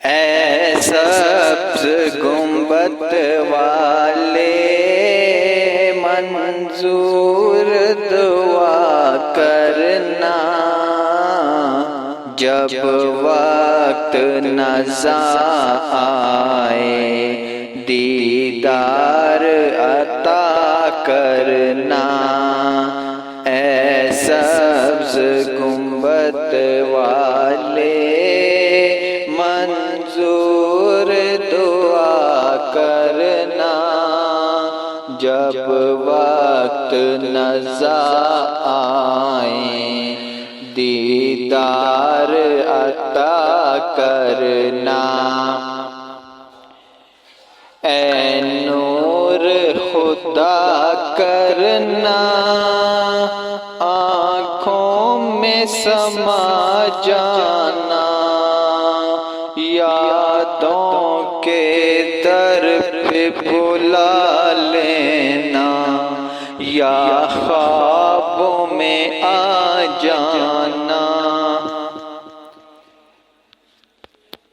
اے سبز گنبد والے منظور دعا کرنا، جب وقت نزا آئے دیدار عطا کرنا۔ اے سبز گنبد والے منظور دعا کرنا، جب وقت نزا آئے دیدار عطا کرنا۔ اے نور خدا کرنا، آنکھوں میں سما جانا، یادوں کے در پہ بلا لینا، یا خوابوں میں آ جانا۔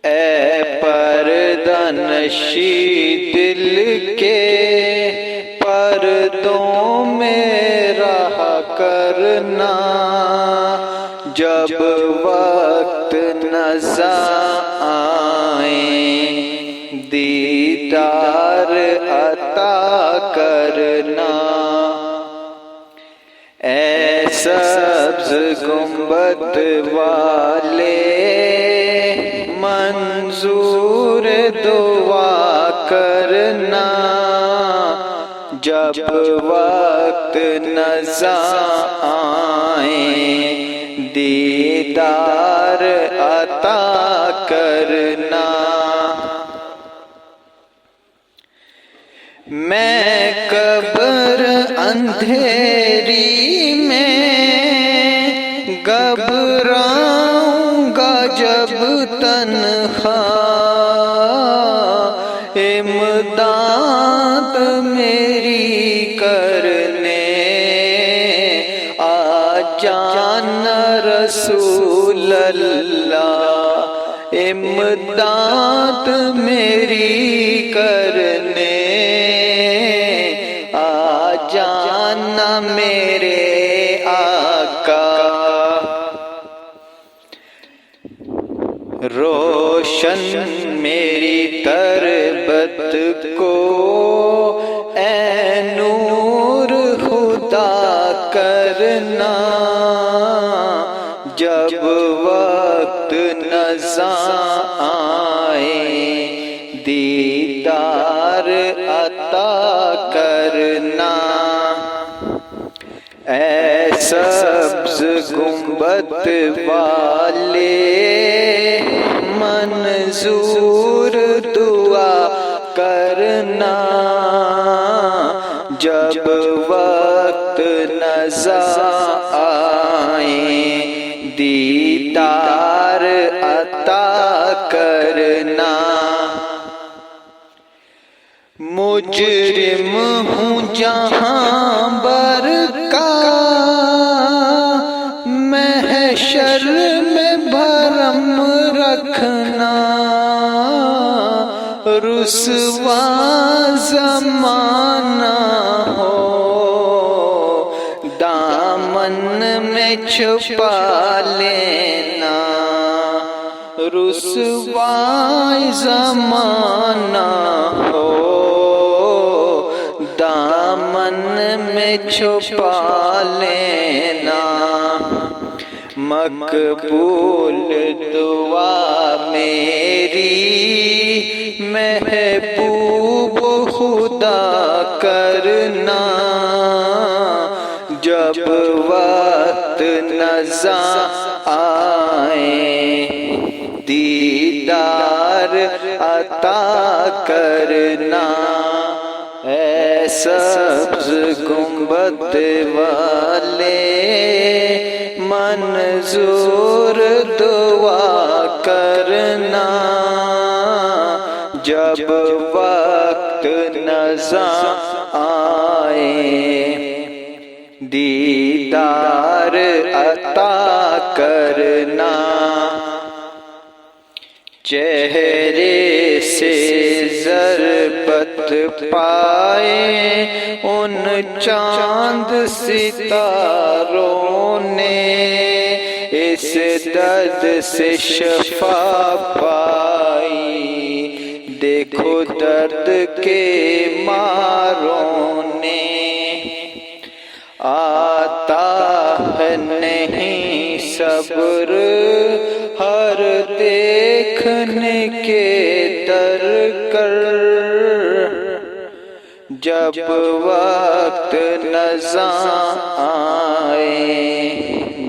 اے پردہ نشی دل کے پردوں میں رہا کرنا، جب وقت نزا آئے دیدار عطا کرنا۔ اے سبز گنبد والے منظور دعا کرنا، جب وقت نزا آئے دیدار عطا کرنا۔ میں قبر اندھیری میں گھبراؤں گا جب تنہا، امداد میری کرنے آ جانا رسول اللہ، امداد میری کرنے آ جانا میرے آقا۔ روشن میری تربت کو اے نور خدا کرنا، جب وقت نزا آئے دیدار عطا کرنا۔ اے سبز گنبد والے منظور دعا کرنا، جب وقت نزا آئے دیدار عطا کرنا۔ مجرم ہوں جہاں بر کا محشر میں بھرم رکھنا، رسوا زمانہ ہو دامن میں چھپا لینا، رسوا زمانہ ہو دامن میں چھپا لینا۔ مقبول دعا میری محبوب خدا کرنا، جب وقت نزا آئے دیدار عطا کرنا۔ اے سبز گنبد والے منظور دعا کرنا، جب وقت نزا آئے دیدار عطا کرنا۔ چہرے سے ضربت پائے ان چاند ستاروں نے، اس درد سے شفا پائی، دیکھو درد کے ماروں نے۔ آتا ہے نہیں صبر ہر دیکھنے کے در کر، جب وقت نزاع آئے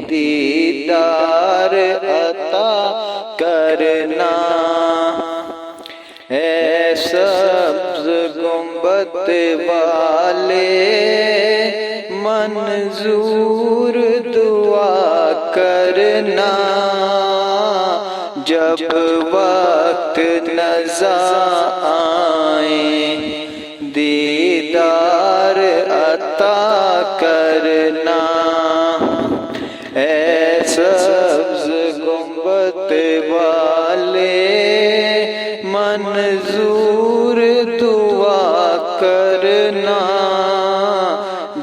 دیدار عطا کرنا۔ اے سبز گنبد والے منظور دعا کرنا، جب وقت نزاع آئے دیدار عطا کرنا۔ اے سبز گنبد والے منظور دعا کرنا،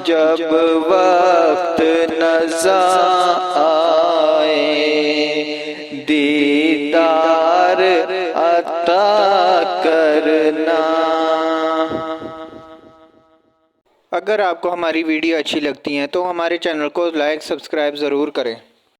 جب وقت نزاع آئے دیدار عطا کرنا۔ اگر آپ کو ہماری ویڈیو اچھی لگتی ہیں تو ہمارے چینل کو لائک سبسکرائب ضرور کریں۔